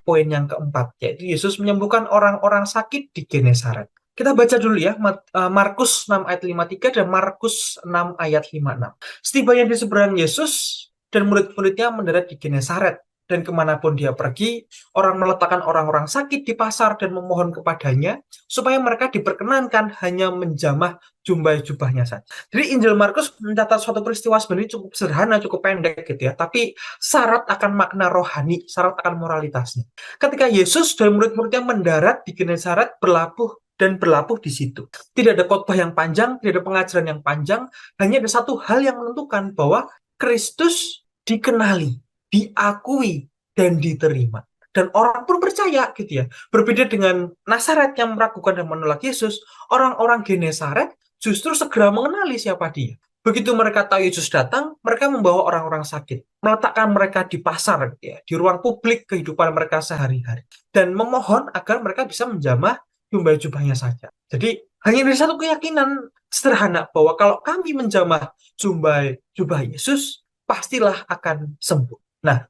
poin yang keempat, yaitu Yesus menyembuhkan orang-orang sakit di Genesaret. Kita baca dulu ya, Markus 6 ayat 53 dan Markus 6 ayat 56. Setibanya di seberang Yesus dan murid-muridnya mendarat di Genesaret. Dan kemanapun dia pergi, orang meletakkan orang-orang sakit di pasar dan memohon kepadanya supaya mereka diperkenankan hanya menjamah jubah-jubahnya saja. Jadi Injil Markus mencatat suatu peristiwa sebenarnya cukup sederhana, cukup pendek gitu ya, tapi syarat akan makna rohani, syarat akan moralitasnya. Ketika Yesus dan murid-muridnya mendarat di Genesaret, berlabuh di situ. Tidak ada khotbah yang panjang, tidak ada pengajaran yang panjang, hanya ada satu hal yang menentukan bahwa Kristus dikenali, diakui, dan diterima. Dan orang pun percaya gitu ya. Berbeda dengan Nazaret yang meragukan dan menolak Yesus, orang-orang Genesaret justru segera mengenali siapa dia. Begitu mereka tahu Yesus datang, mereka membawa orang-orang sakit, meletakkan mereka di pasar, gitu ya, di ruang publik kehidupan mereka sehari-hari, dan memohon agar mereka bisa menjamah jubah-jubahnya saja. Jadi hanya dari satu keyakinan sederhana bahwa kalau kami menjamah jubah Yesus, pastilah akan sembuh. Nah,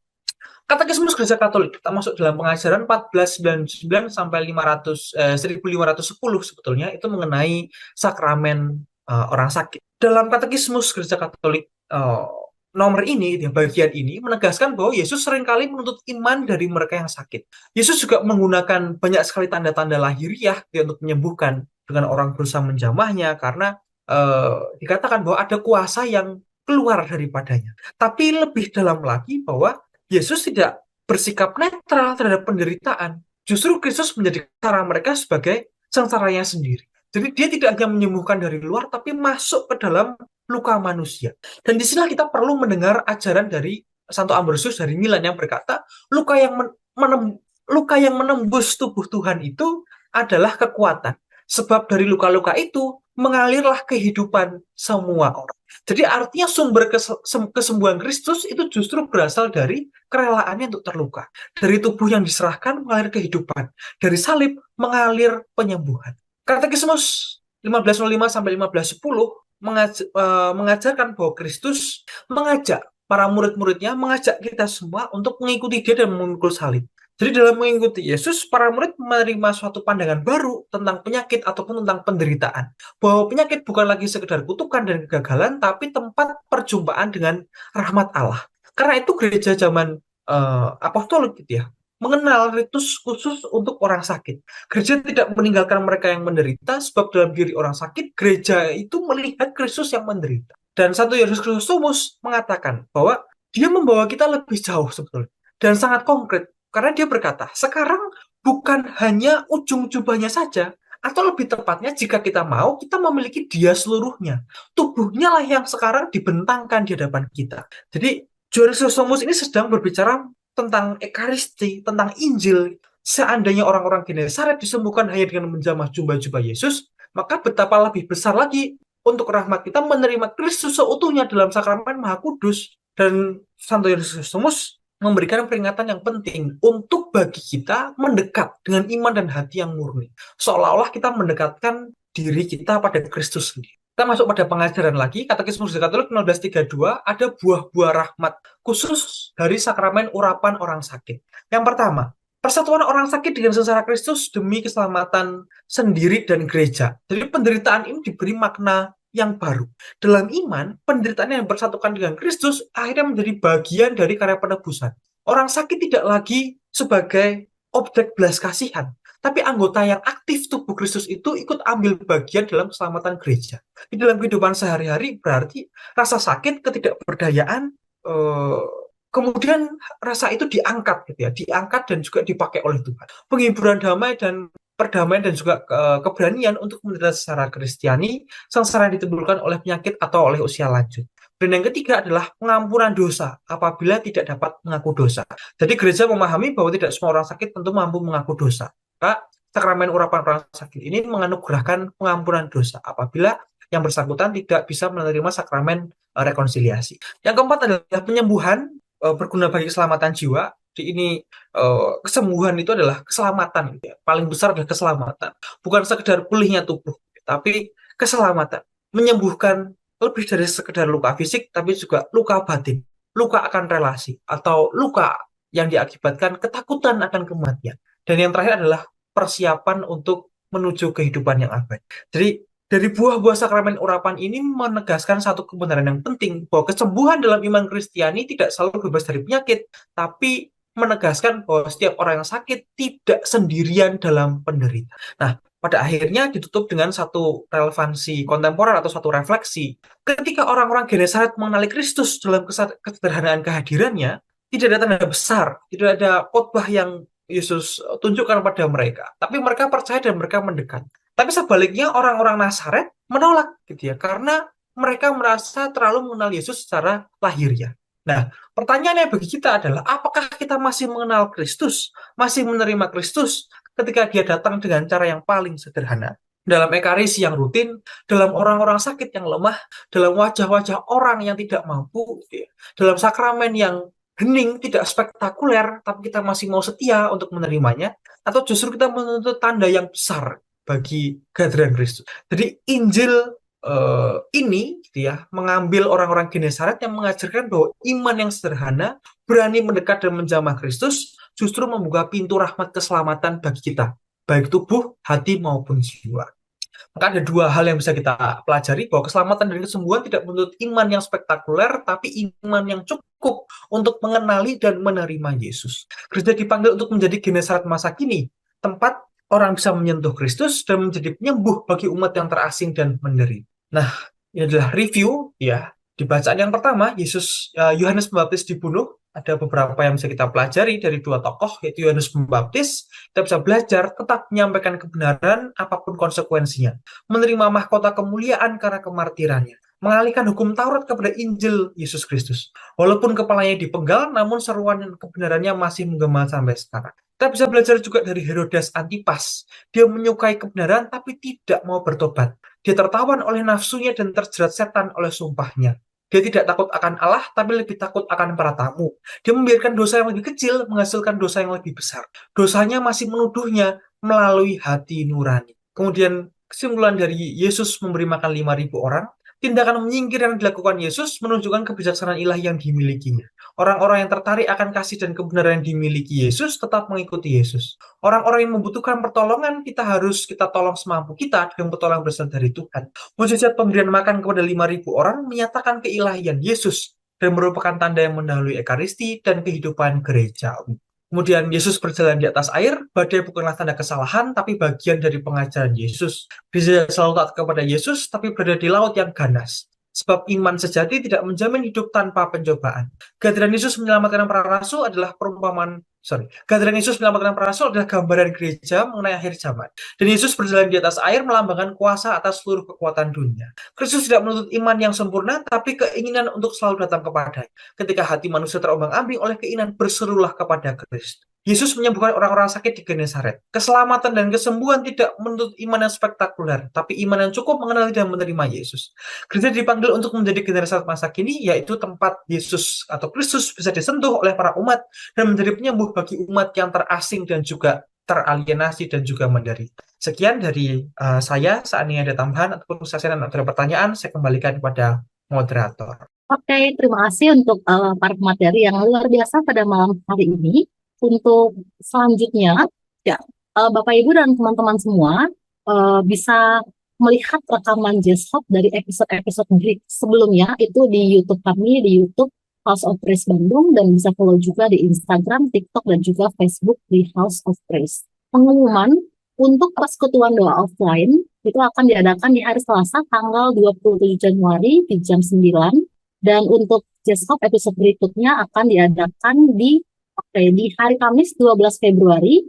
Katekismus Gereja Katolik kita masuk dalam pengajaran 1499 sampai 1510 sebetulnya itu mengenai sakramen orang sakit. Dalam Katekismus Gereja Katolik nomor ini, bagian ini menegaskan bahwa Yesus seringkali menuntut iman dari mereka yang sakit. Yesus juga menggunakan banyak sekali tanda-tanda lahiriah untuk menyembuhkan dengan orang berusaha menjamahnya karena dikatakan bahwa ada kuasa yang keluar daripadanya. Tapi lebih dalam lagi bahwa Yesus tidak bersikap netral terhadap penderitaan. Justru Kristus menjadi cara mereka sebagai sengsaranya sendiri. Jadi dia tidak hanya menyembuhkan dari luar, tapi masuk ke dalam luka manusia. Dan disinilah kita perlu mendengar ajaran dari Santo Ambrosius dari Milan yang berkata, luka yang menembus tubuh Tuhan itu adalah kekuatan. Sebab dari luka-luka itu mengalirlah kehidupan semua orang. Jadi artinya sumber kesembuhan Kristus itu justru berasal dari kerelaannya untuk terluka. Dari tubuh yang diserahkan mengalir kehidupan. Dari salib mengalir penyembuhan. Katekismus 1505 sampai 1510 mengajarkan bahwa Kristus mengajak para murid-muridnya, mengajak kita semua untuk mengikuti dia dan memikul salib. Jadi dalam mengikuti Yesus, para murid menerima suatu pandangan baru tentang penyakit ataupun tentang penderitaan. Bahwa penyakit bukan lagi sekedar kutukan dan kegagalan, tapi tempat perjumpaan dengan rahmat Allah. Karena itu gereja zaman apostolik gitu ya, mengenal ritus khusus untuk orang sakit. Gereja tidak meninggalkan mereka yang menderita, sebab dalam diri orang sakit, gereja itu melihat Kristus yang menderita. Dan Santo Yohanes Chrysostomus mengatakan bahwa dia membawa kita lebih jauh sebetulnya. Dan sangat konkret. Karena dia berkata, sekarang bukan hanya ujung jubahnya saja, atau lebih tepatnya jika kita mau, kita memiliki dia seluruhnya. Tubuhnya lah yang sekarang dibentangkan di hadapan kita. Jadi, Yohanes Chrysostomus ini sedang berbicara tentang Ekaristi, tentang Injil. Seandainya orang-orang Genesaret disembuhkan hanya dengan menjamah jubah-jubah Yesus, maka betapa lebih besar lagi untuk rahmat kita menerima Kristus seutuhnya dalam sakramen Maha Kudus. Dan Santo Yohanes Chrysostomus memberikan peringatan yang penting untuk bagi kita mendekat dengan iman dan hati yang murni. Seolah-olah kita mendekatkan diri kita pada Kristus sendiri. Kita masuk pada pengajaran lagi, Katekismus Gereja Katolik 1632, ada buah-buah rahmat khusus dari sakramen urapan orang sakit. Yang pertama, persatuan orang sakit dengan sengsara Kristus demi keselamatan sendiri dan gereja. Jadi penderitaan ini diberi makna yang baru. Dalam iman, penderitaan yang bersatukan dengan Kristus akhirnya menjadi bagian dari karya penebusan. Orang sakit tidak lagi sebagai objek belas kasihan, tapi anggota yang aktif tubuh Kristus itu ikut ambil bagian dalam keselamatan gereja. Di dalam kehidupan sehari-hari berarti rasa sakit, ketidakberdayaan, kemudian rasa itu diangkat gitu ya, diangkat dan juga dipakai oleh Tuhan. Penghiburan damai dan perdamaian dan juga keberanian untuk menderita secara Kristiani, sengsara yang ditimbulkan oleh penyakit atau oleh usia lanjut. Dan yang ketiga adalah pengampunan dosa apabila tidak dapat mengaku dosa. Jadi gereja memahami bahwa tidak semua orang sakit tentu mampu mengaku dosa. Maka sakramen urapan orang sakit ini menganugerahkan pengampunan dosa apabila yang bersangkutan tidak bisa menerima sakramen rekonsiliasi. Yang keempat adalah penyembuhan berguna bagi keselamatan jiwa. Di ini kesembuhan itu adalah keselamatan, gitu ya. Paling besar adalah keselamatan, bukan sekedar pulihnya tubuh, tapi keselamatan, menyembuhkan lebih dari sekedar luka fisik, tapi juga luka batin, luka akan relasi, atau luka yang diakibatkan ketakutan akan kematian. Dan yang terakhir adalah persiapan untuk menuju kehidupan yang abadi. Jadi dari buah-buah sakramen urapan ini menegaskan satu kebenaran yang penting, bahwa kesembuhan dalam iman Kristiani tidak selalu bebas dari penyakit, tapi menegaskan bahwa setiap orang yang sakit tidak sendirian dalam penderitaan. Nah, pada akhirnya ditutup dengan satu relevansi kontemporer atau satu refleksi. Ketika orang-orang Genesaret mengenali Kristus dalam kesederhanaan kehadirannya, tidak ada tanda besar, tidak ada khotbah yang Yesus tunjukkan pada mereka, tapi mereka percaya dan mereka mendekat. Tapi sebaliknya orang-orang Nazaret menolak gitu ya, karena mereka merasa terlalu mengenal Yesus secara lahiriah. Nah, pertanyaannya bagi kita adalah apakah kita masih mengenal Kristus, masih menerima Kristus ketika dia datang dengan cara yang paling sederhana? Dalam ekarisi yang rutin, dalam orang-orang sakit yang lemah, dalam wajah-wajah orang yang tidak mampu, gitu ya, dalam sakramen yang hening, tidak spektakuler, tapi kita masih mau setia untuk menerimanya, atau justru kita menuntut tanda yang besar bagi kehadiran Kristus. Jadi Injil ini gitu ya, mengambil orang-orang Genesaret yang mengajarkan bahwa iman yang sederhana, berani mendekat dan menjamah Kristus, justru membuka pintu rahmat keselamatan bagi kita, baik tubuh, hati, maupun jiwa. Maka ada dua hal yang bisa kita pelajari, bahwa keselamatan dan kesembuhan tidak menuntut iman yang spektakuler, tapi iman yang cukup untuk mengenali dan menerima Yesus. Gereja dipanggil untuk menjadi Genesaret masa kini, tempat orang bisa menyentuh Kristus dan menjadi penyembuh bagi umat yang terasing dan menderita. Nah, ini adalah review ya. Di bacaan yang pertama, Yohanes Pembaptis dibunuh. Ada beberapa yang bisa kita pelajari dari dua tokoh, yaitu Yohanes Pembaptis. Kita bisa belajar tetap menyampaikan kebenaran apapun konsekuensinya. Menerima mahkota kemuliaan karena kemartirannya. Mengalihkan hukum Taurat kepada Injil Yesus Kristus. Walaupun kepalanya dipenggal, namun seruan dan kebenarannya masih menggema sampai sekarang. Kita bisa belajar juga dari Herodes Antipas. Dia menyukai kebenaran tapi tidak mau bertobat. Dia tertawan oleh nafsunya dan terjerat setan oleh sumpahnya. Dia tidak takut akan Allah, tapi lebih takut akan para tamu. Dia membiarkan dosa yang lebih kecil menghasilkan dosa yang lebih besar. Dosanya masih menuduhnya melalui hati nurani. Kemudian kesimpulan dari Yesus memberi makan 5.000 orang, tindakan menyingkir yang dilakukan Yesus menunjukkan kebijaksanaan ilahi yang dimilikinya. Orang-orang yang tertarik akan kasih dan kebenaran yang dimiliki Yesus tetap mengikuti Yesus. Orang-orang yang membutuhkan pertolongan, kita tolong semampu kita dengan pertolongan berasal dari Tuhan. Mujizat pemberian makan kepada 5.000 orang menyatakan keilahian Yesus dan merupakan tanda yang mendahului Ekaristi dan kehidupan gereja. Kemudian Yesus berjalan di atas air, badai bukanlah tanda kesalahan, tapi bagian dari pengajaran Yesus. Bisa selalu taat kepada Yesus, tapi berada di laut yang ganas. Sebab iman sejati tidak menjamin hidup tanpa pencobaan. Kehadiran Yesus menyelamatkan para rasul adalah Kehadiran Yesus menyelamatkan para rasul adalah gambaran gereja mengenai akhir zaman. Dan Yesus berjalan di atas air melambangkan kuasa atas seluruh kekuatan dunia. Kristus tidak menuntut iman yang sempurna, tapi keinginan untuk selalu datang kepadanya. Ketika hati manusia terombang-ambing oleh keinginan, berserulah kepada Kristus. Yesus menyembuhkan orang-orang sakit di Genesaret. Keselamatan dan kesembuhan tidak menuntut iman yang spektakuler, tapi iman yang cukup mengenali dan menerima Yesus. Gereja dipanggil untuk menjadi Genesaret masa kini, yaitu tempat Yesus atau Kristus bisa disentuh oleh para umat dan menjadi penyembuh bagi umat yang terasing dan juga teralienasi dan juga menderita. Sekian dari saya. Seandainya ada tambahan ataupun kesaksian atau ada pertanyaan, saya kembalikan kepada moderator. Oke, terima kasih untuk para pemateri yang luar biasa pada malam hari ini. Untuk selanjutnya, ya, Bapak Ibu dan teman-teman semua bisa melihat rekaman Jeshop dari episode-episode sebelumnya itu di YouTube kami, di YouTube House of Praise Bandung, dan bisa follow juga di Instagram, TikTok, dan juga Facebook di House of Praise. Pengumuman untuk persekutuan doa offline itu akan diadakan di hari Selasa tanggal 27 Januari di jam 9. Dan untuk Jeshop episode berikutnya akan diadakan di hari Kamis 12 Februari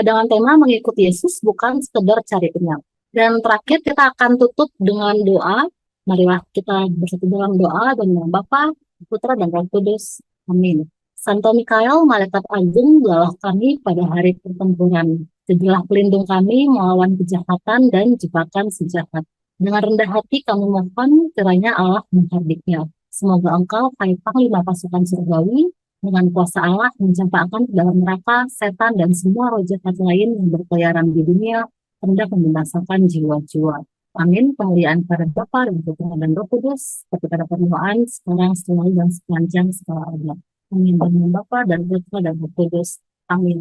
dengan tema mengikuti Yesus bukan sekedar cari kenyang. Dan terakhir kita akan tutup dengan doa. Marilah kita bersatu dalam doa dan nama Bapa, Putra, dan Roh Kudus. Amin. Santo Mikael, malaikat agung, belalah kami pada hari pertempuran. Jadilah pelindung kami melawan kejahatan dan jebakan sejahat. Dengan rendah hati kami mohon kiranya Allah menghardiknya. Semoga Engkau, hai Panglima pasukan surgawi, dengan kuasa Allah mencampakkan ke dalam neraka setan dan semua roh jahat lain yang berkeliaran di dunia, hendak membinasakan jiwa-jiwa. Amin. Kemuliaan pada Bapa dan Putra dan Roh Kudus, seperti pada permulaan, sekarang, selalu, dan sepanjang segala abad. Amin. Dan Bapa dan Putra dan Roh Kudus. Amin.